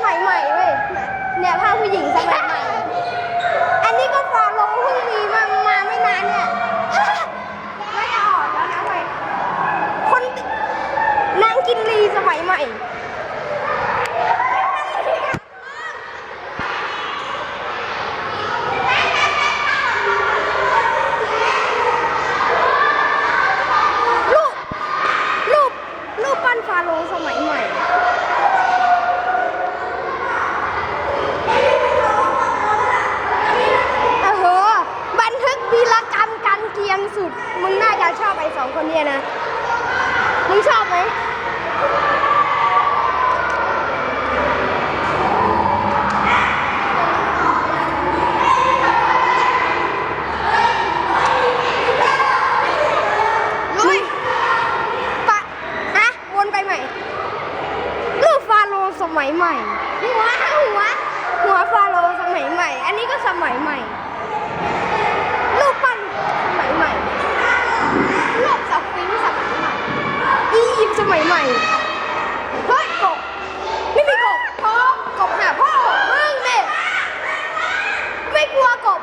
มัยใหม่เว้ยเนี่ยภาพผู้หญิงสมัยใหม่อันนี้ก็ฟาโรห์เพิ่งมีมาไม่นานเนี่ยไม่ออกแล้วนะเว้ยคนนางกินรีสมัยใหม่รูปปั้นฟาโรห์สมัยใหม่บันทึกวีรกรรมกันเกียงสุดมึงน่าจะชอบไอ้สองคนเนี่ยนะมึงชอบไหมลุยปะฮะวนไปใหม่รูปฟาโรห์สมัยใหม่หัวฟาโรห์สมัยใหม่อันนี้ก็สมัยใหม่รูปปั้นสมัยใหม่รูปสฟิงค์สมัยใหม่อียิปต์สมัยใหม่เฮ้ยกบไม่มีกบหาพ่อมึงเนี่ยไม่กลัวกบ